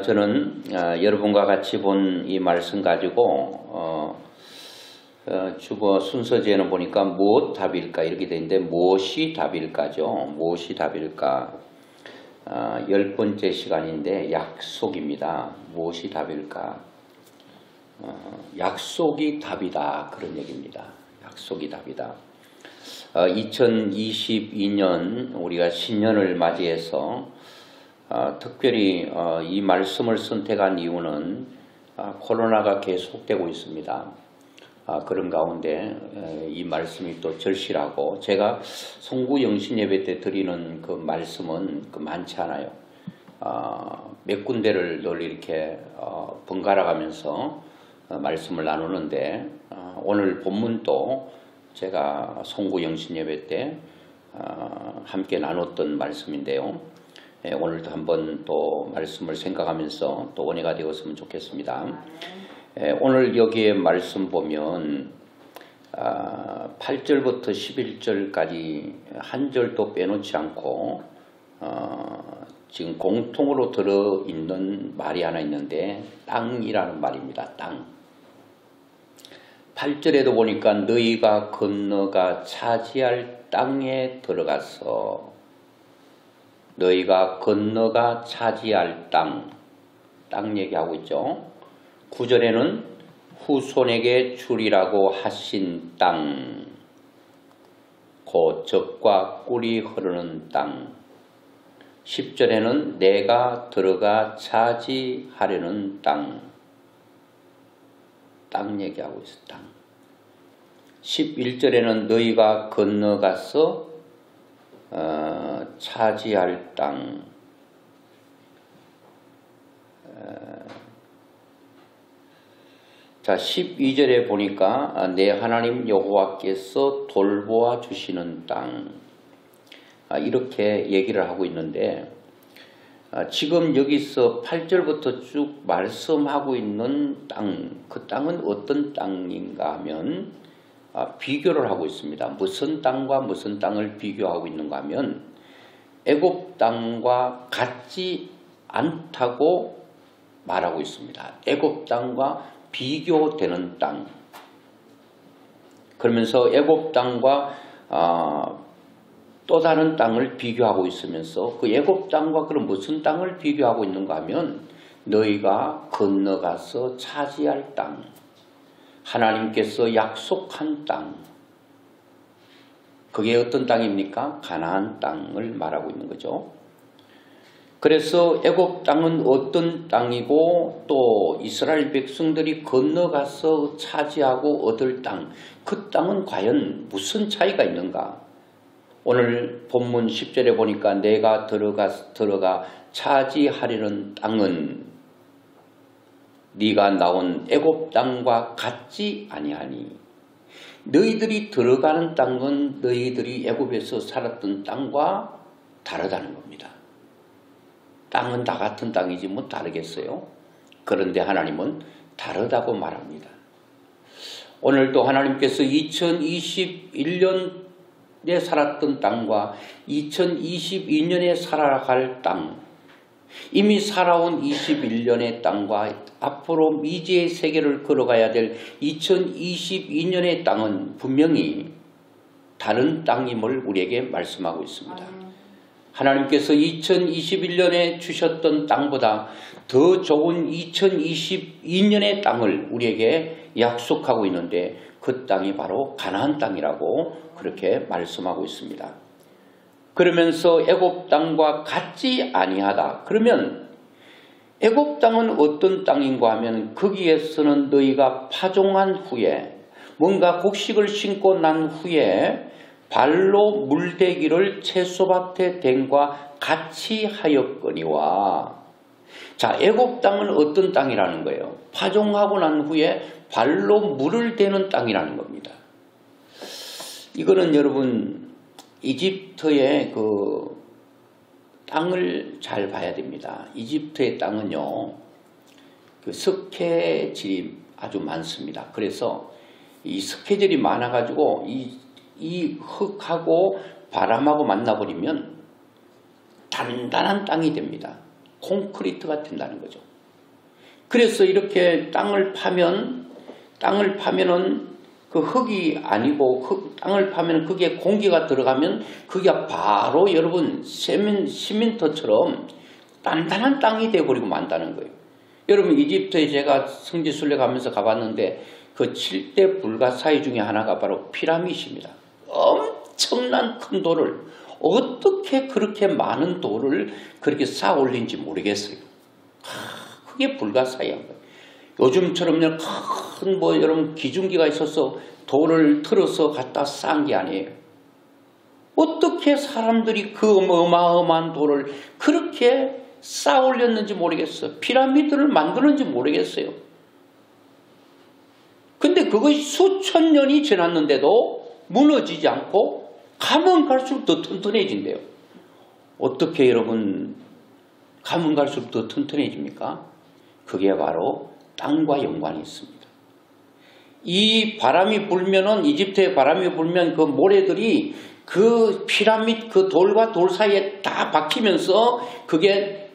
저는 여러분과 같이 본 이 말씀 가지고 주보 순서지에는 보니까 무엇 답일까 이렇게 되어 있는데 무엇이 답일까죠. 무엇이 답일까. 10번째 시간인데 약속입니다. 무엇이 답일까. 약속이 답이다 그런 얘기입니다. 약속이 답이다. 2022년 우리가 신년을 맞이해서 특별히 이 말씀을 선택한 이유는 코로나가 계속되고 있습니다. 그런 가운데 이 말씀이 또 절실하고 제가 송구 영신 예배 때 드리는 그 말씀은 많지 않아요. 몇 군데를 늘 이렇게 번갈아 가면서 말씀을 나누는데 오늘 본문도 제가 송구 영신 예배 때 함께 나눴던 말씀인데요. 오늘도 한번 또 말씀을 생각하면서 또 은혜가 되었으면 좋겠습니다. 오늘 여기에 말씀 보면 8절부터 11절까지 한 절도 빼놓지 않고 지금 공통으로 들어있는 말이 하나 있는데 땅이라는 말입니다. 땅. 8절에도 보니까 너희가 건너가 차지할 땅에 들어가서 너희가 건너가 차지할 땅 얘기하고 있죠. 9절에는 후손에게 주리라고 하신 땅, 곧 젖과 꿀이 흐르는 땅. 10절에는 내가 들어가 차지하려는 땅 얘기하고 있어. 땅. 11절에는 너희가 건너가서 차지할 땅. 자, 12절에 보니까 내 하나님 여호와께서 돌보아 주시는 땅. 이렇게 얘기를 하고 있는데 지금 여기서 8절부터 쭉 말씀하고 있는 땅, 그 땅은 어떤 땅인가 하면 비교를 하고 있습니다. 무슨 땅과 무슨 땅을 비교하고 있는가 하면 애굽 땅과 같지 않다고 말하고 있습니다. 애굽 땅과 비교되는 땅. 그러면서 애굽 땅과 또 다른 땅을 비교하고 있으면서 그 애굽 땅과 그럼 무슨 땅을 비교하고 있는가 하면 너희가 건너가서 차지할 땅. 하나님께서 약속한 땅. 그게 어떤 땅입니까? 가나안 땅을 말하고 있는 거죠. 그래서 애굽 땅은 어떤 땅이고 또 이스라엘 백성들이 건너가서 차지하고 얻을 땅, 그 땅은 과연 무슨 차이가 있는가? 오늘 본문 10절에 보니까 내가 들어가 차지하려는 땅은 네가 나온 애굽 땅과 같지 아니하니. 너희들이 들어가는 땅은 너희들이 애굽에서 살았던 땅과 다르다는 겁니다. 땅은 다 같은 땅이지 뭐 다르겠어요? 그런데 하나님은 다르다고 말합니다. 오늘도 하나님께서 2021년에 살았던 땅과 2022년에 살아갈 땅, 이미 살아온 21년의 땅과 앞으로 미지의 세계를 걸어가야 될 2022년의 땅은 분명히 다른 땅임을 우리에게 말씀하고 있습니다. 하나님께서 2021년에 주셨던 땅보다 더 좋은 2022년의 땅을 우리에게 약속하고 있는데 그 땅이 바로 가나안 땅이라고 그렇게 말씀하고 있습니다. 그러면서 애굽 땅과 같지 아니하다. 그러면 애굽 땅은 어떤 땅인가 하면 거기에서는 너희가 파종한 후에 뭔가 곡식을 심고 난 후에 발로 물대기를 채소밭에 댄과 같이 하였거니와. 자, 애굽 땅은 어떤 땅이라는 거예요? 파종하고 난 후에 발로 물을 대는 땅이라는 겁니다. 이거는 여러분 이집트의 그 땅을 잘 봐야 됩니다. 이집트의 땅은요, 그 석회질이 아주 많습니다. 그래서 이 석회질이 많아가지고 이 흙하고 바람하고 만나버리면 단단한 땅이 됩니다. 콘크리트가 된다는 거죠. 그래서 이렇게 땅을 파면은 그 흙이 아니고 땅을 파면 거기에 공기가 들어가면 그게 바로 여러분 시멘트처럼 단단한 땅이 되어버리고 만다는 거예요. 여러분 이집트에 제가 성지순례 가면서 가봤는데 그 7대 불가사의 중에 하나가 바로 피라미드입니다. 엄청난 큰 돌을 어떻게 그렇게 많은 돌을 그렇게 쌓아 올린지 모르겠어요. 그게 불가사의한 거예요. 요즘처럼 큰 여러분 기중기가 있어서 돌을 틀어서 갖다 쌓은 게 아니에요. 어떻게 사람들이 그 어마어마한 돌을 그렇게 쌓아 올렸는지 모르겠어요. 피라미드를 만드는지 모르겠어요. 근데 그것이 수천 년이 지났는데도 무너지지 않고 가면 갈수록 더 튼튼해진대요. 어떻게 여러분 가면 갈수록 더 튼튼해집니까? 그게 바로 땅과 연관이 있습니다. 이 바람이 불면은 이집트의 바람이 불면 그 모래들이 그 피라미드 그 돌과 돌 사이에 다 박히면서 그게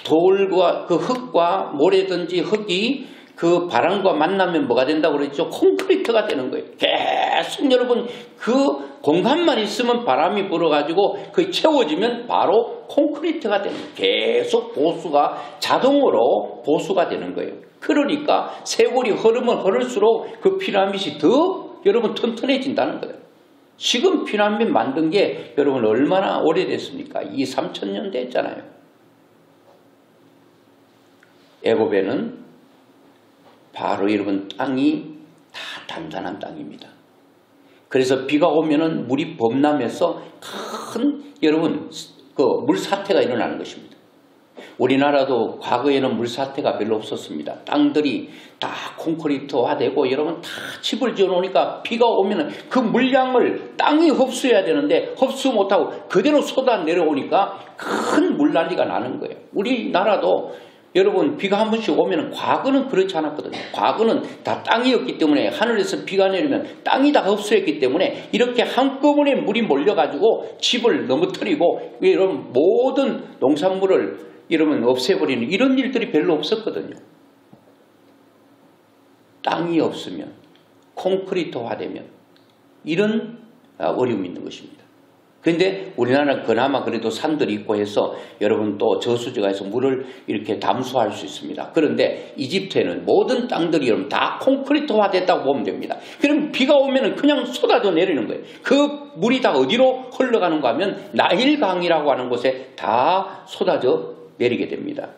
돌과 그 흙과 모래든지 흙이 그 바람과 만나면 뭐가 된다고 그랬죠? 콘크리트가 되는 거예요. 계속 여러분 그 공간만 있으면 바람이 불어가지고 그 채워지면 바로 콘크리트가 되는 거예요. 계속 보수가 자동으로 보수가 되는 거예요. 그러니까 세월이 흐르면 흐를수록 그 피라미드이 더 여러분 튼튼해진다는 거예요. 지금 피라미드 만든 게 여러분 얼마나 오래됐습니까? 2~3,000년 됐잖아요. 애굽에는 바로 여러분 땅이 다 단단한 땅입니다. 그래서 비가 오면은 물이 범람해서 큰 여러분 그 물사태가 일어나는 것입니다. 우리나라도 과거에는 물사태가 별로 없었습니다. 땅들이 다 콘크리트화되고 여러분 다 집을 지어 놓으니까 비가 오면은 그 물량을 땅이 흡수해야 되는데 흡수 못하고 그대로 쏟아 내려오니까 큰 물난리가 나는 거예요. 우리나라도 여러분 비가 한 번씩 오면 과거는 그렇지 않았거든요. 과거는 다 땅이었기 때문에 하늘에서 비가 내리면 땅이 다 흡수했기 때문에 이렇게 한꺼번에 물이 몰려가지고 집을 넘어뜨리고 이런 모든 농산물을 여러분 없애버리는 이런 일들이 별로 없었거든요. 땅이 없으면 콘크리트화되면 이런 어려움이 있는 것입니다. 그런데 우리나라는 그나마 그래도 산들이 있고 해서 여러분 또 저수지가 해서 물을 이렇게 담수할 수 있습니다. 그런데 이집트에는 모든 땅들이 여러분 다 콘크리트화 됐다고 보면 됩니다. 그럼 비가 오면 그냥 쏟아져 내리는 거예요. 그 물이 다 어디로 흘러가는가 하면 나일강이라고 하는 곳에 다 쏟아져 내리게 됩니다.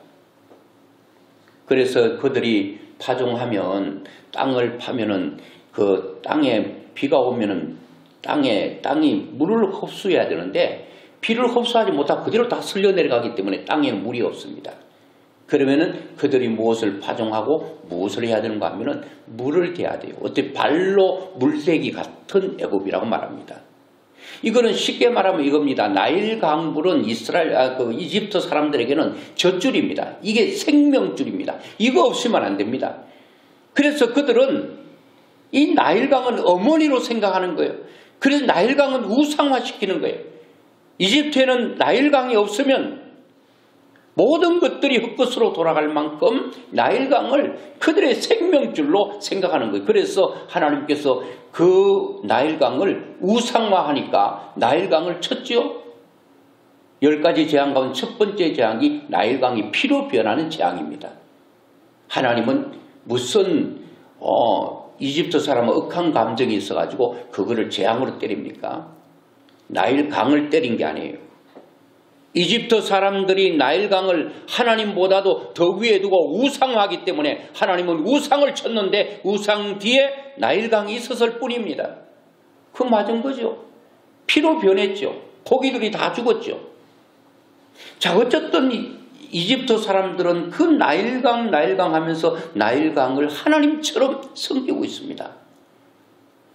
그래서 그들이 파종하면 땅을 파면은 그 땅에 비가 오면은 땅이 물을 흡수해야 되는데 비를 흡수하지 못하고 그대로 다 쓸려 내려가기 때문에 땅에는 물이 없습니다. 그러면은 그들이 무엇을 파종하고 무엇을 해야 되는가 하면은 물을 대야 돼요. 어떻게 발로 물대기 같은 애굽이라고 말합니다. 이거는 쉽게 말하면 이겁니다. 나일강물은 이집트 사람들에게는 젖줄입니다. 이게 생명줄입니다. 이거 없으면 안 됩니다. 그래서 그들은 이 나일강은 어머니로 생각하는 거예요. 그래서 나일강은 우상화시키는 거예요. 이집트에는 나일강이 없으면 모든 것들이 흙것으로 돌아갈 만큼 나일강을 그들의 생명줄로 생각하는 거예요. 그래서 하나님께서 그 나일강을 우상화하니까 나일강을 쳤죠. 10가지 재앙 가운데 첫 번째 재앙이 나일강이 피로 변하는 재앙입니다. 하나님은 무슨 이집트 사람은 억한 감정이 있어가지고 그거를 재앙으로 때립니까? 나일강을 때린 게 아니에요. 이집트 사람들이 나일강을 하나님보다도 더 위에 두고 우상화하기 때문에 하나님은 우상을 쳤는데 우상 뒤에 나일강이 있었을 뿐입니다. 그 맞은 거죠. 피로 변했죠. 고기들이 다 죽었죠. 자, 어쨌든 이집트 사람들은 그 나일강 하면서 나일강을 하나님처럼 섬기고 있습니다.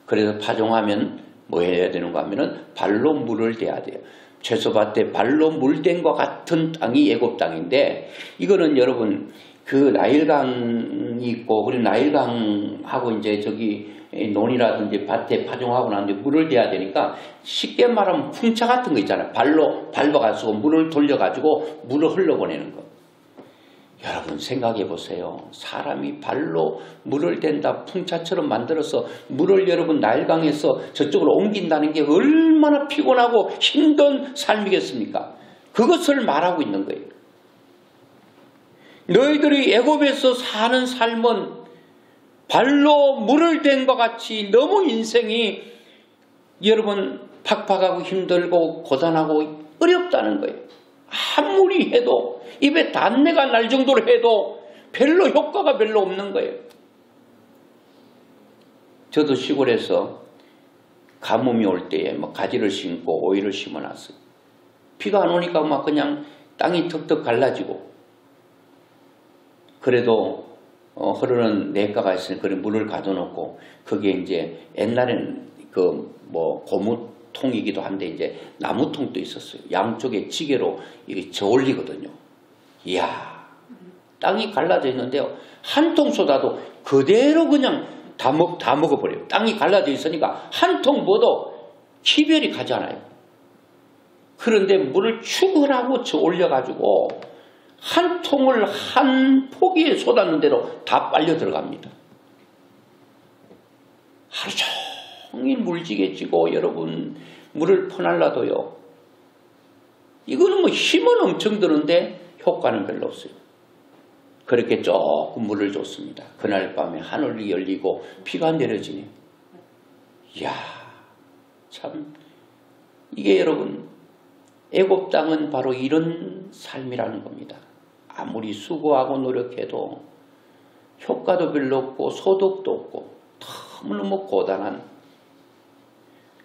그래서 파종하면 뭐 해야 되는가 하면은 발로 물을 대야 돼요. 채소밭에 발로 물댄 것 같은 땅이 애굽 땅인데 이거는 여러분 그 나일강이 있고 그리고 나일강하고 이제 저기 논이라든지 밭에 파종하고 난 뒤에 물을 대야 되니까 쉽게 말하면 풍차 같은 거 있잖아요. 발로 밟아가지고 물을 돌려가지고 물을 흘러보내는 거. 여러분 생각해 보세요. 사람이 발로 물을 댄다 풍차처럼 만들어서 물을 여러분 나일강에서 저쪽으로 옮긴다는 게 얼마나 피곤하고 힘든 삶이겠습니까? 그것을 말하고 있는 거예요. 너희들이 애굽에서 사는 삶은 발로 물을 댄 것 같이 너무 인생이 여러분 팍팍하고 힘들고 고단하고 어렵다는 거예요. 아무리 해도 입에 단내가 날 정도로 해도 별로 효과가 별로 없는 거예요. 저도 시골에서 가뭄이 올 때에 뭐 가지를 심고 오이를 심어놨어요. 비가 안 오니까 막 그냥 땅이 턱턱 갈라지고 그래도 흐르는 냇가가 있으니 그래 물을 가둬놓고 그게 이제 옛날에는 그 뭐 고무통이기도 한데 이제 나무통도 있었어요. 양쪽에 지게로 이게 저올리거든요. 이야, 땅이 갈라져 있는데요. 한 통 쏟아도 그대로 그냥 다 먹어버려요. 땅이 갈라져 있으니까 한 통 먹어도 키별이 가잖아요. 그런데 물을 축을 저 올려가지고 한 통을 한 포기에 쏟았는데도 다 빨려 들어갑니다. 하루 종일 물지개지고 여러분 물을 퍼날라도요. 이거는 뭐 힘은 엄청 드는데 효과는 별로 없어요. 그렇게 조금 물을 줬습니다. 그날 밤에 하늘이 열리고 비가 내려지네. 이야, 참 이게 여러분 애굽 땅은 바로 이런 삶이라는 겁니다. 아무리 수고하고 노력해도 효과도 별로 없고 소득도 없고 너무너무 고단한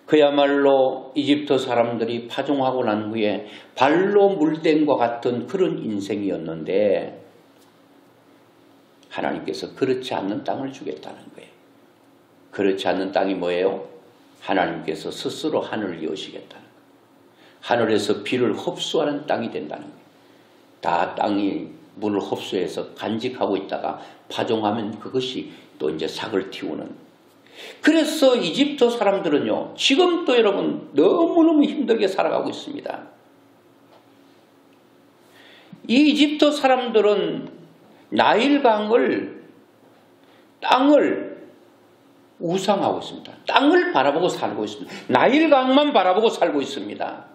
그야말로 이집트 사람들이 파종하고 난 후에 발로 물댄 것 같은 그런 인생이었는데 하나님께서 그렇지 않는 땅을 주겠다는 거예요. 그렇지 않는 땅이 뭐예요? 하나님께서 스스로 하늘을 여시겠다는 거예요. 하늘에서 비를 흡수하는 땅이 된다는 거예요. 다 땅이 물을 흡수해서 간직하고 있다가 파종하면 그것이 또 이제 삭을 틔우는. 그래서 이집트 사람들은요, 지금도 여러분 너무너무 힘들게 살아가고 있습니다. 이 이집트 사람들은 나일강을, 땅을 우상하고 있습니다. 땅을 바라보고 살고 있습니다. 나일강만 바라보고 살고 있습니다.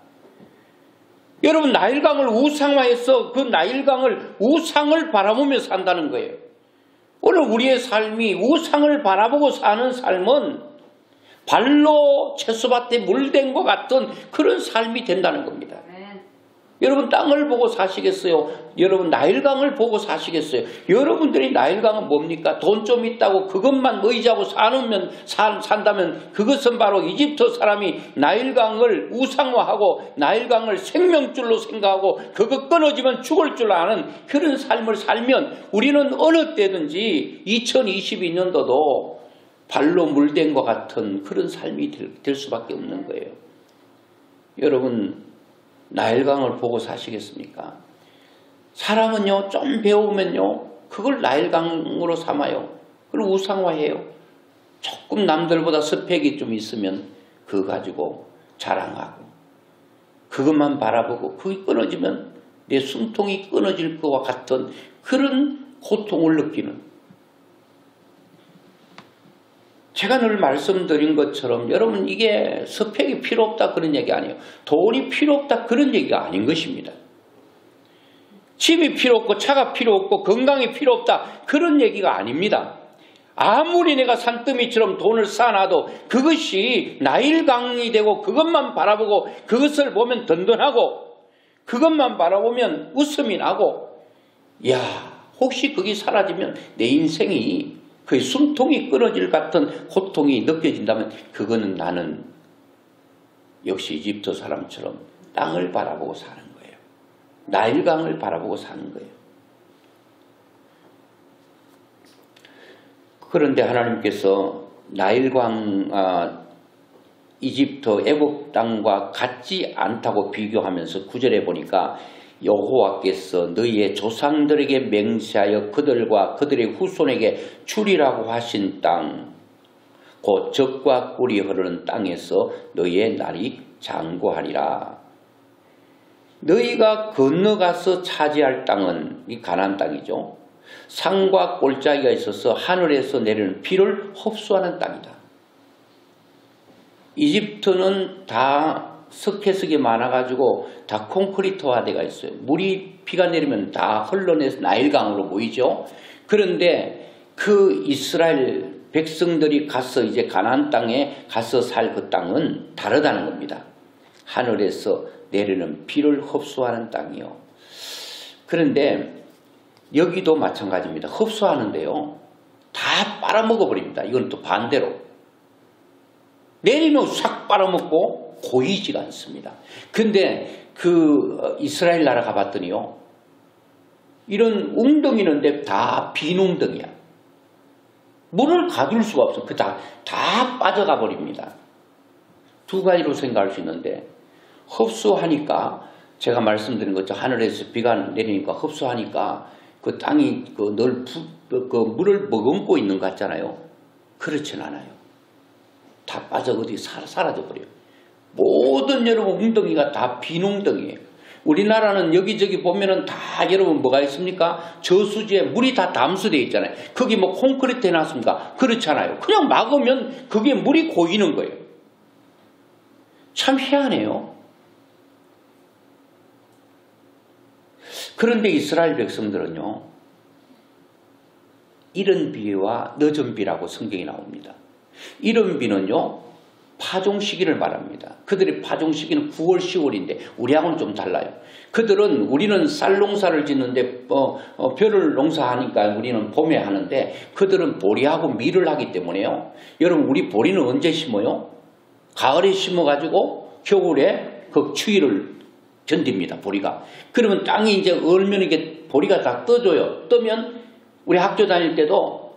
여러분 나일강을 우상화해서 그 나일강을 우상을 바라보며 산다는 거예요. 오늘 우리의 삶이 우상을 바라보고 사는 삶은 발로 채소밭에 물댄 것 같은 그런 삶이 된다는 겁니다. 여러분 땅을 보고 사시겠어요? 여러분 나일강을 보고 사시겠어요? 여러분들이 나일강은 뭡니까? 돈 좀 있다고 그것만 의지하고 산다면 그것은 바로 이집트 사람이 나일강을 우상화하고 나일강을 생명줄로 생각하고 그거 끊어지면 죽을 줄 아는 그런 삶을 살면 우리는 어느 때든지 2022년도도 발로 물댄 것 같은 그런 삶이 될 수밖에 없는 거예요. 여러분 나일강을 보고 사시겠습니까? 사람은요 좀 배우면요 그걸 나일강으로 삼아요. 그걸 우상화해요. 조금 남들보다 스펙이 좀 있으면 그거 가지고 자랑하고 그것만 바라보고 그게 끊어지면 내 숨통이 끊어질 것과 같은 그런 고통을 느끼는. 제가 늘 말씀드린 것처럼 여러분 이게 스펙이 필요 없다 그런 얘기 아니에요. 돈이 필요 없다 그런 얘기가 아닌 것입니다. 집이 필요 없고 차가 필요 없고 건강이 필요 없다 그런 얘기가 아닙니다. 아무리 내가 산더미처럼 돈을 쌓아놔도 그것이 나일강이 되고 그것만 바라보고 그것을 보면 든든하고 그것만 바라보면 웃음이 나고 야 혹시 그게 사라지면 내 인생이 그 숨통이 끊어질 같은 고통이 느껴진다면 그거는 나는 역시 이집트 사람처럼 땅을 바라보고 사는 거예요. 나일강을 바라보고 사는 거예요. 그런데 하나님께서 나일강 이집트 애굽 땅과 같지 않다고 비교하면서 9절에 보니까 여호와께서 너희의 조상들에게 맹세하여 그들과 그들의 후손에게 주리라고 하신 땅 곧 젖과 꿀이 흐르는 땅에서 너희의 날이 장구하리라. 너희가 건너가서 차지할 땅은 이 가나안 땅이죠. 산과 골짜기가 있어서 하늘에서 내리는 비를 흡수하는 땅이다. 이집트는 다 석회석이 많아가지고 다 콘크리트화되어 있어요. 물이 비가 내리면 다 흘러내서 나일강으로 모이죠. 그런데 그 이스라엘 백성들이 가서 이제 가나안 땅에 가서 살 그 땅은 다르다는 겁니다. 하늘에서 내리는 비를 흡수하는 땅이요. 그런데 여기도 마찬가지입니다. 흡수하는데요. 다 빨아먹어버립니다. 이건 또 반대로. 내리면 싹 빨아먹고 고이지가 않습니다. 근데 그 이스라엘 나라 가봤더니요. 이런 웅덩이는데 다 빈 웅덩이야. 물을 가둘 수가 없어. 다 빠져가 버립니다. 두 가지로 생각할 수 있는데 흡수하니까 제가 말씀드린 것처럼 하늘에서 비가 내리니까 흡수하니까 그 땅이 그 물을 머금고 있는 것 같잖아요. 그렇진 않아요. 다 빠져 어디 사라져버려요. 모든 여러분 웅덩이가 다 빈 웅덩이에요. 우리나라는 여기저기 보면은 다 여러분 뭐가 있습니까? 저수지에 물이 다 담수되어 있잖아요. 거기 뭐 콘크리트 해놨습니까? 그렇잖아요. 그냥 막으면 그게 물이 고이는 거예요. 참 희한해요. 그런데 이스라엘 백성들은요. 이른 비와 늦은 비라고 성경이 나옵니다. 이른 비는요. 파종 시기를 말합니다. 그들의 파종 시기는 9월, 10월인데 우리하고는 좀 달라요. 우리는 쌀 농사를 짓는데 벼를 농사하니까 우리는 봄에 하는데 그들은 보리하고 밀을 하기 때문에요. 여러분 우리 보리는 언제 심어요? 가을에 심어가지고 겨울에 그 추위를 견딥니다. 보리가. 그러면 땅이 이제 얼면 이게 보리가 다 떠져요. 뜨면 우리 학교 다닐 때도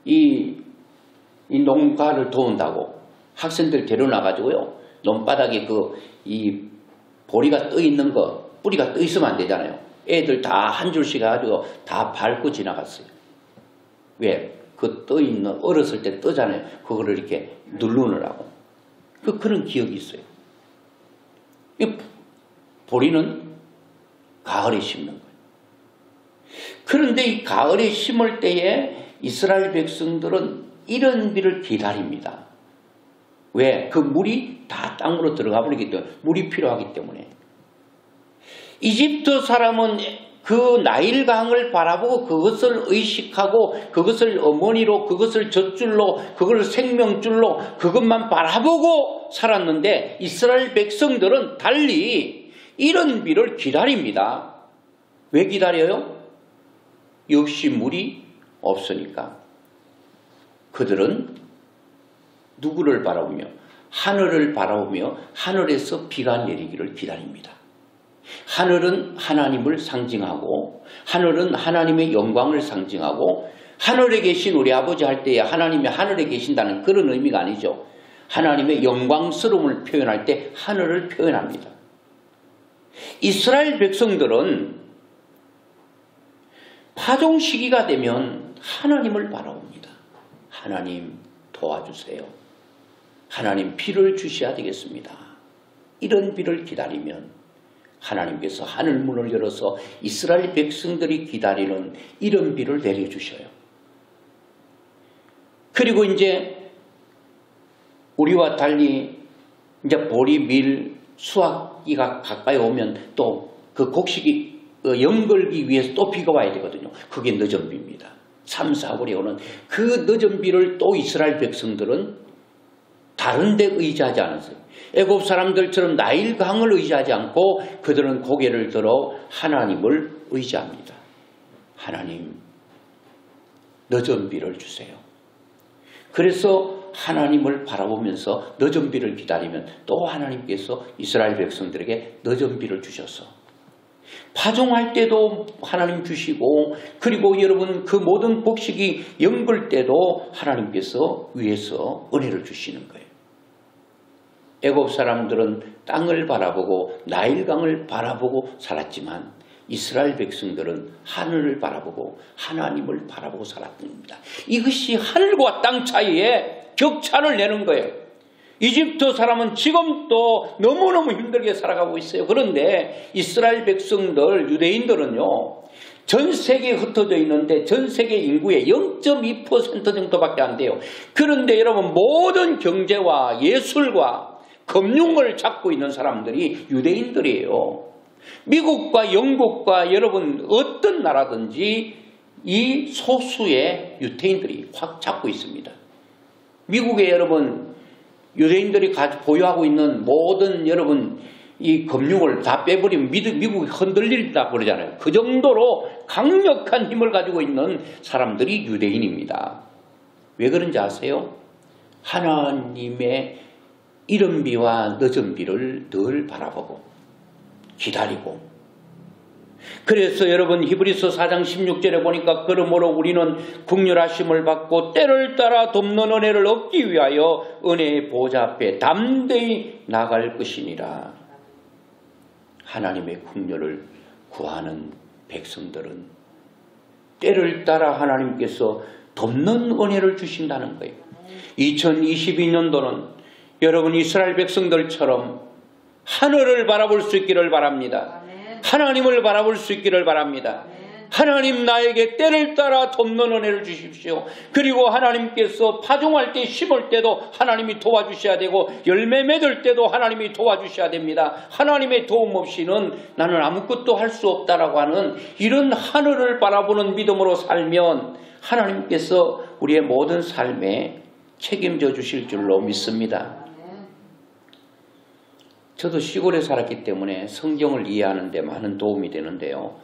이 농가를 도운다고 학생들 데려놔가지고요. 논바닥에 이 보리가 떠 있는 거, 뿌리가 떠 있으면 안 되잖아요. 애들 다 한 줄씩 해가지고 다 밟고 지나갔어요. 왜? 그 떠 있는, 어렸을 때 떠잖아요. 그거를 이렇게 누르느라고. 그런 기억이 있어요. 보리는 가을에 심는 거예요. 그런데 이 가을에 심을 때에 이스라엘 백성들은 이른 비를 기다립니다. 왜? 그 물이 다 땅으로 들어가 버리기 때문에 물이 필요하기 때문에. 이집트 사람은 그 나일강을 바라보고 그것을 의식하고 그것을 어머니로 그것을 젖줄로 그걸 생명줄로 그것만 바라보고 살았는데 이스라엘 백성들은 달리 이른 비를 기다립니다. 왜 기다려요? 역시 물이 없으니까. 그들은 누구를 바라보며 하늘을 바라보며 하늘에서 비가 내리기를 기다립니다. 하늘은 하나님을 상징하고 하늘은 하나님의 영광을 상징하고 하늘에 계신 우리 아버지 할 때에 하나님이 하늘에 계신다는 그런 의미가 아니죠. 하나님의 영광스러움을 표현할 때 하늘을 표현합니다. 이스라엘 백성들은 파종 시기가 되면 하나님을 바라봅니다. 하나님 도와주세요. 하나님 비를 주셔야 되겠습니다. 이런 비를 기다리면 하나님께서 하늘문을 열어서 이스라엘 백성들이 기다리는 이런 비를 내려주셔요. 그리고 이제 우리와 달리 이제 보리, 밀, 수확기가 가까이 오면 또 그 곡식이 연걸기 위해서 또 비가 와야 되거든요. 그게 늦은 비입니다. 3, 4월에 오는 그 늦은 비를 또 이스라엘 백성들은 다른 데 의지하지 않았어요. 애굽 사람들처럼 나일강을 의지하지 않고 그들은 고개를 들어 하나님을 의지합니다. 하나님, 늦은 비를 주세요. 그래서 하나님을 바라보면서 늦은 비를 기다리면 또 하나님께서 이스라엘 백성들에게 늦은 비를 주셔서 파종할 때도 하나님 주시고 그리고 여러분 그 모든 곡식이 연글 때도 하나님께서 위에서 은혜를 주시는 거예요. 애굽 사람들은 땅을 바라보고 나일강을 바라보고 살았지만 이스라엘 백성들은 하늘을 바라보고 하나님을 바라보고 살았던 겁니다. 이것이 하늘과 땅 사이에 격차를 내는 거예요. 이집트 사람은 지금도 너무너무 힘들게 살아가고 있어요. 그런데 이스라엘 백성들, 유대인들은요, 전 세계에 흩어져 있는데 전 세계 인구의 0.2% 정도밖에 안 돼요. 그런데 여러분, 모든 경제와 예술과 금융을 잡고 있는 사람들이 유대인들이에요. 미국과 영국과 여러분 어떤 나라든지 이 소수의 유대인들이 확 잡고 있습니다. 미국에 여러분 유대인들이 보유하고 있는 모든 여러분 이 금융을 다 빼버리면 미국이 흔들린다 그러잖아요. 그 정도로 강력한 힘을 가지고 있는 사람들이 유대인입니다. 왜 그런지 아세요? 하나님의 이른 비와 늦은 비를 늘 바라보고 기다리고, 그래서 여러분 히브리서 4장 16절에 보니까 그러므로 우리는 긍휼하심을 받고 때를 따라 돕는 은혜를 얻기 위하여 은혜의 보좌 앞에 담대히 나갈 것이니라. 하나님의 긍휼을 구하는 백성들은 때를 따라 하나님께서 돕는 은혜를 주신다는 거예요. 2022년도는 여러분 이스라엘 백성들처럼 하늘을 바라볼 수 있기를 바랍니다. 하나님을 바라볼 수 있기를 바랍니다. 하나님 나에게 때를 따라 돕는 은혜를 주십시오. 그리고 하나님께서 파종할 때 심을 때도 하나님이 도와주셔야 되고 열매 맺을 때도 하나님이 도와주셔야 됩니다. 하나님의 도움 없이는 나는 아무것도 할 수 없다라고 하는 이런 하늘을 바라보는 믿음으로 살면 하나님께서 우리의 모든 삶에 책임져 주실 줄로 믿습니다. 저도 시골에 살았기 때문에 성경을 이해하는 데 많은 도움이 되는데요.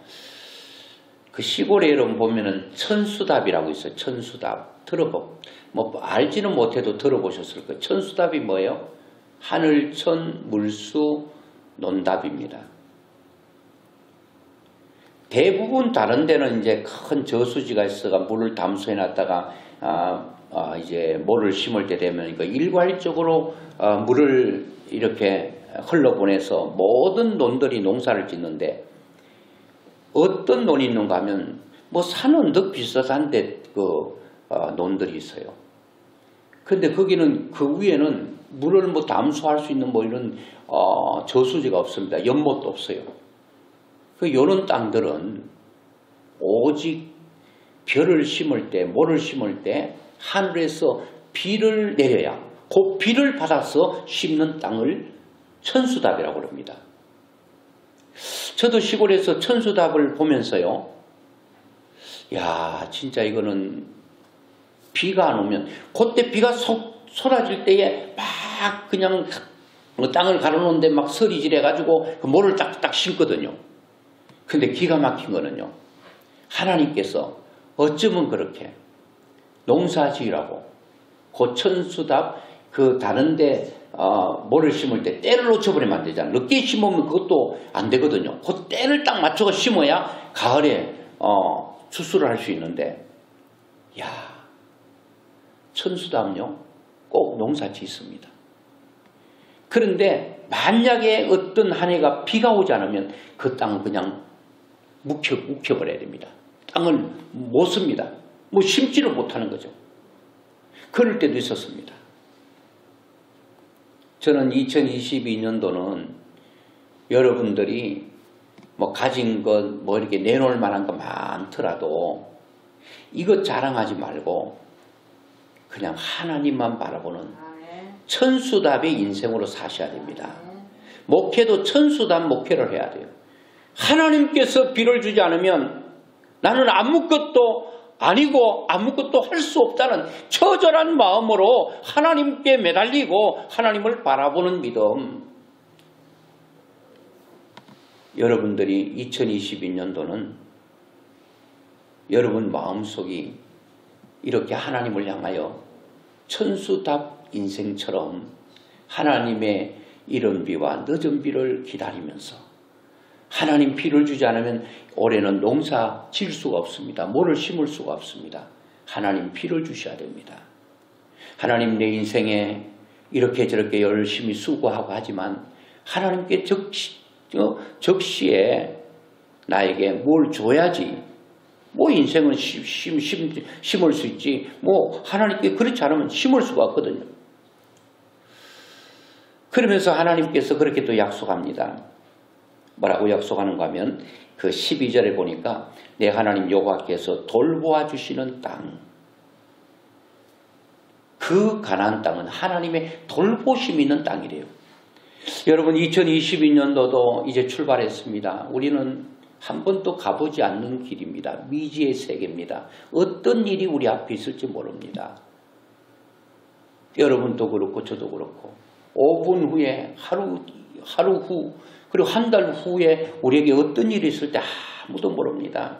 그 시골에 여러분 보면은 천수답이라고 있어요. 천수답. 알지는 못해도 들어보셨을 거예요. 천수답이 뭐예요? 하늘천 물수 논답입니다. 대부분 다른 데는 이제 큰 저수지가 있어가 물을 담수해 놨다가 이제 모를 심을 때 되면 일괄적으로 물을 이렇게 흘러보내서 모든 논들이 농사를 짓는데, 어떤 논이 있는가 하면 산은 더 비슷한데 논들이 있어요. 근데 거기는 그 위에는 물을 담수할 수 있는 이런 저수지가 없습니다. 연못도 없어요. 요런 땅들은 오직 벼를 심을 때, 모를 심을 때 하늘에서 비를 내려야 그 비를 받아서 심는 땅을 천수답이라고 합니다. 저도 시골에서 천수답을 보면서요, 야, 진짜 이거는 비가 안 오면, 그때 비가 쏟아질 때에 막 그냥 땅을 가로놓는데 막 서리질해가지고 그 모를 딱딱 심거든요. 근데 기가 막힌 거는요, 하나님께서 어쩌면 그렇게 농사 지으라고 그 천수답 다른데 모를 심을 때 때를 놓쳐버리면 안 되잖아요. 늦게 심으면 그것도 안 되거든요. 그 때를 딱 맞춰서 심어야 가을에 추수를 할 수 있는데, 야, 천수답은요 꼭 농사 짓습니다. 그런데 만약에 어떤 한 해가 비가 오지 않으면 그 땅은 그냥 묵혀버려야 됩니다. 땅을 못 씁니다. 심지를 못하는 거죠. 그럴 때도 있었습니다. 저는 2022년도는 여러분들이 가진 것 이렇게 내놓을 만한 거 많더라도 이것 자랑하지 말고 그냥 하나님만 바라보는 천수답의 인생으로 사셔야 됩니다. 목회도 천수답 목회를 해야 돼요. 하나님께서 비를 주지 않으면 나는 아무것도 아니고 아무것도 할 수 없다는 처절한 마음으로 하나님께 매달리고 하나님을 바라보는 믿음. 여러분들이 2022년도는 여러분 마음속이 이렇게 하나님을 향하여 천수답 인생처럼 하나님의 이른 비와 늦은 비를 기다리면서, 하나님 비를 주지 않으면 올해는 농사 지을 수가 없습니다. 모를 심을 수가 없습니다. 하나님 비를 주셔야 됩니다. 하나님 내 인생에 이렇게 저렇게 열심히 수고하고 하지만 하나님께 적시에 나에게 뭘 줘야지. 인생은 심을 수 있지. 하나님께 그렇지 않으면 심을 수가 없거든요. 그러면서 하나님께서 그렇게 또 약속합니다. 뭐라고 약속하는가 하면 그 12절에 보니까 내 하나님 여호와께서 돌보아 주시는 땅, 그 가나안 땅은 하나님의 돌보심이 있는 땅이래요. 여러분 2022년도도 이제 출발했습니다. 우리는 한 번도 가보지 않는 길입니다. 미지의 세계입니다. 어떤 일이 우리 앞에 있을지 모릅니다. 여러분도 그렇고 저도 그렇고 5분 후에 하루 후 그리고 한 달 후에 우리에게 어떤 일이 있을 때 아무도 모릅니다.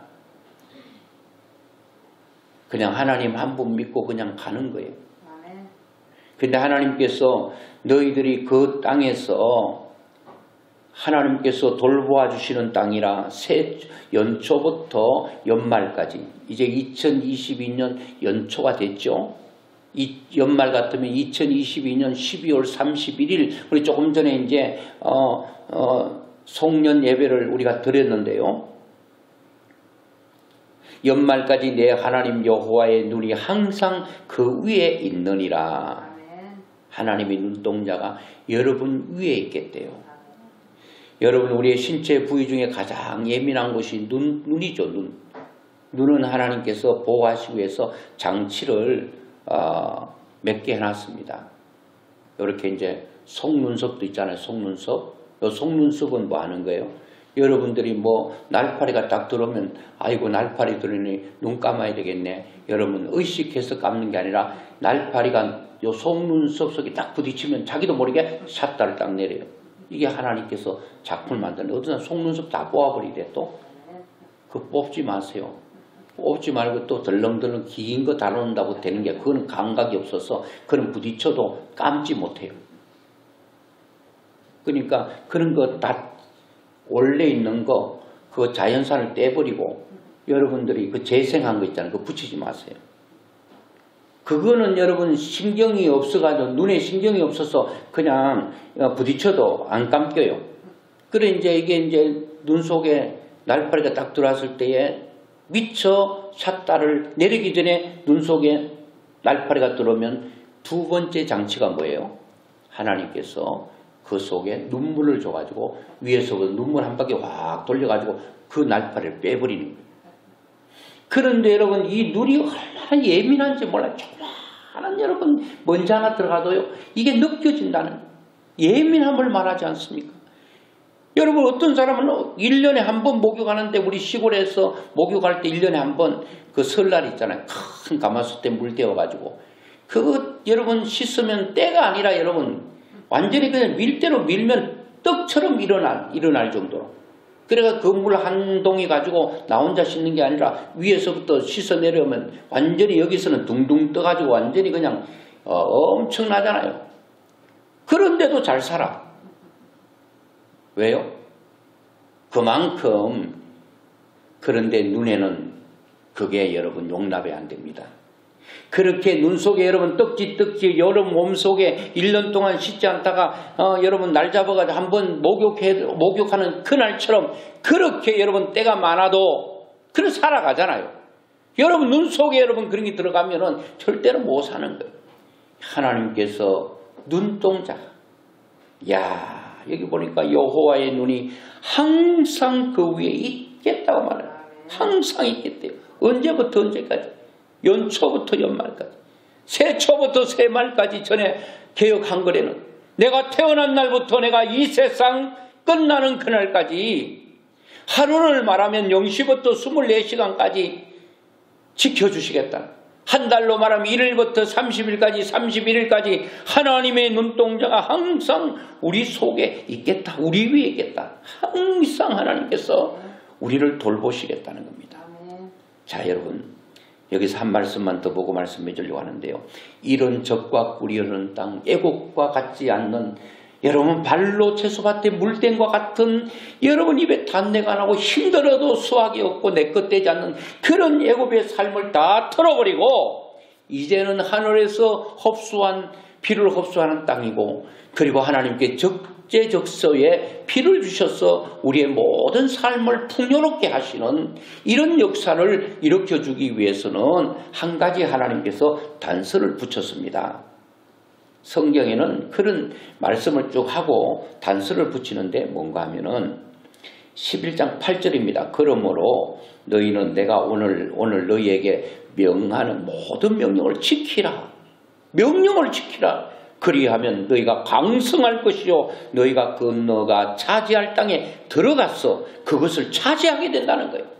그냥 하나님 한 분 믿고 그냥 가는 거예요. 근데 하나님께서 너희들이 그 땅에서 하나님께서 돌보아 주시는 땅이라 새 연초부터 연말까지 이제 2022년 연초가 됐죠. 이 연말 같으면 2022년 12월 31일 우리 조금 전에 이제 송년 예배를 우리가 드렸는데요. 연말까지 내 하나님 여호와의 눈이 항상 그 위에 있느니라. 하나님의 눈동자가 여러분 위에 있겠대요. 여러분 우리의 신체 부위 중에 가장 예민한 곳이 눈이죠. 눈은 하나님께서 보호하시기 위해서 장치를 몇 개 해놨습니다. 이렇게 이제 속눈썹도 있잖아요. 속눈썹. 이 속눈썹은 뭐 하는 거예요? 여러분들이 뭐 날파리가 딱 들어오면 아이고 날파리 들으니 눈 감아야 되겠네. 여러분 의식해서 감는 게 아니라 날파리가 요 속눈썹 속에 딱 부딪히면 자기도 모르게 샷다를 딱 내려요. 이게 하나님께서 작품을 만드는 어떤 사람 속눈썹 다 뽑아버리래 또. 그거 뽑지 마세요. 뽑지 말고 또 덜렁덜렁 긴 거 다룬다고 되는 게 그거는 감각이 없어서 그런 부딪혀도 감지 못해요. 그러니까 그런 거 다 원래 있는 거 그거 자연산을 떼버리고 여러분들이 그 재생한 거 있잖아요. 그거 붙이지 마세요. 그거는 여러분 신경이 없어가지고 눈에 신경이 없어서 그냥 부딪혀도 안 감겨요. 그래 이제 이게 이제 눈 속에 날파리가 딱 들어왔을 때에 미처 샷다를 내리기 전에 눈 속에 날파리가 들어오면 두 번째 장치가 뭐예요? 하나님께서 그 속에 눈물을 줘가지고 위에서부터 눈물 한 바퀴 확 돌려가지고 그 날파리를 빼버리는 거예요. 그런데 여러분 이 눈이 얼마나 예민한지 몰라요. 조그마한 여러분 먼지 하나 들어가도요. 이게 느껴진다는 예민함을 말하지 않습니까? 여러분 어떤 사람은 1년에 한 번 목욕하는데 우리 시골에서 목욕할 때 1년에 한 번 그 설날 있잖아요. 큰 가마솥에 물 데워가지고 그거 여러분 씻으면 때가 아니라 여러분 완전히 그냥 밀대로 밀면 떡처럼 일어날 정도로. 그래가 그 물 한 동이 가지고 나 혼자 씻는 게 아니라 위에서부터 씻어 내려오면 완전히 여기서는 둥둥 떠가지고 완전히 그냥 엄청나잖아요. 그런데도 잘 살아. 왜요? 그만큼 그런데 눈에는 그게 여러분 용납이 안 됩니다. 그렇게 눈 속에 여러분 떡지 여러분 몸 속에 1년 동안 씻지 않다가 여러분 날 잡아가지고 한번 목욕하는 그날처럼 그렇게 여러분 때가 많아도 그래 살아가잖아요. 여러분 눈 속에 여러분 그런 게 들어가면은 절대로 못 사는 거예요. 하나님께서 눈동자. 야 여기 보니까 여호와의 눈이 항상 그 위에 있겠다고 말해요. 항상 있겠대요. 언제부터 언제까지? 연초부터 연말까지. 새초부터 새말까지 전에 개혁한 거래는 내가 태어난 날부터 내가 이 세상 끝나는 그날까지 하루를 말하면 0시부터 24시간까지 지켜주시겠다. 한 달로 말하면 1일부터 30일까지 31일까지 하나님의 눈동자가 항상 우리 속에 있겠다. 우리 위에 있겠다. 항상 하나님께서 우리를 돌보시겠다는 겁니다. 자 여러분 여기서 한 말씀만 더 보고 말씀해 주려고 하는데요. 이런 적과 꿀이 흐르는 땅 애곡과 같지 않는 여러분 발로 채소밭에 물댄 것 같은 여러분 입에 단내가 나고 힘들어도 수확이 없고 내 것 되지 않는 그런 애굽의 삶을 다 털어버리고 이제는 하늘에서 피를 흡수하는 땅이고 그리고 하나님께 적재적소에 피를 주셔서 우리의 모든 삶을 풍요롭게 하시는 이런 역사를 일으켜주기 위해서는 한 가지 하나님께서 단서를 붙였습니다. 성경에는 그런 말씀을 쭉 하고 단서를 붙이는데 뭔가 하면은 11장 8절입니다. 그러므로 너희는 내가 오늘 너희에게 명하는 모든 명령을 지키라. 명령을 지키라. 그리하면 너희가 강성할 것이요 너희가 건너가 차지할 땅에 들어가서 그것을 차지하게 된다는 거예요.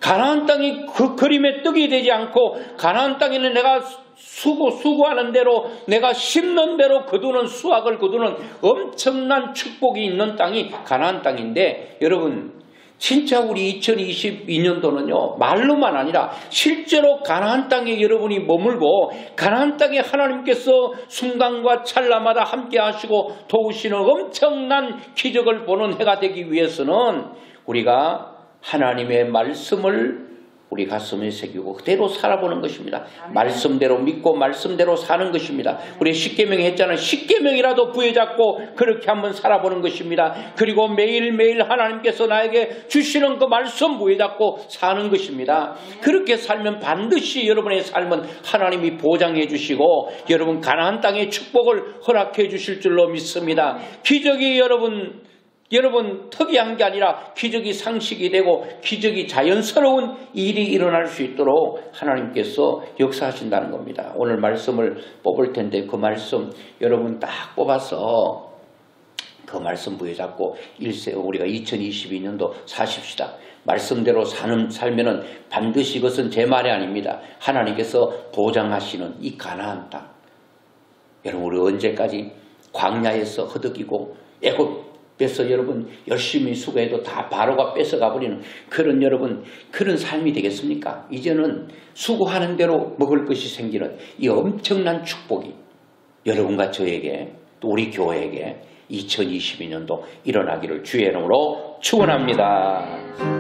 가나안 땅이 그 그림의 떡이 되지 않고 가나안 땅에는 내가 수고하는 대로 내가 심는 대로 거두는 수확을 거두는 엄청난 축복이 있는 땅이 가나안 땅인데 여러분 진짜 우리 2022년도는요 말로만 아니라 실제로 가나안 땅에 여러분이 머물고 가나안 땅에 하나님께서 순간과 찰나마다 함께 하시고 도우시는 엄청난 기적을 보는 해가 되기 위해서는 우리가 하나님의 말씀을 우리 가슴에 새기고 그대로 살아보는 것입니다. 말씀대로 믿고 말씀대로 사는 것입니다. 우리 십계명이 했잖아요. 십계명이라도 부여잡고 그렇게 한번 살아보는 것입니다. 그리고 매일매일 하나님께서 나에게 주시는 그 말씀 부여잡고 사는 것입니다. 그렇게 살면 반드시 여러분의 삶은 하나님이 보장해 주시고 여러분 가나안 땅의 축복을 허락해 주실 줄로 믿습니다. 기적이 여러분 특이한 게 아니라 기적이 상식이 되고 기적이 자연스러운 일이 일어날 수 있도록 하나님께서 역사하신다는 겁니다. 오늘 말씀을 뽑을 텐데 그 말씀 여러분 딱 뽑아서 그 말씀 부여잡고 우리가 2022년도 사십시다. 말씀대로 살면은 반드시 이것은 제 말이 아닙니다. 하나님께서 보장하시는 이 가나안 땅. 여러분 우리 언제까지 광야에서 허덕이고 애굽에서 여러분 열심히 수고해도 다 바로가 뺏어가버리는 그런 삶이 되겠습니까? 이제는 수고하는 대로 먹을 것이 생기는 이 엄청난 축복이 여러분과 저에게 또 우리 교회에게 2022년도 일어나기를 주의 이름으로 축원합니다.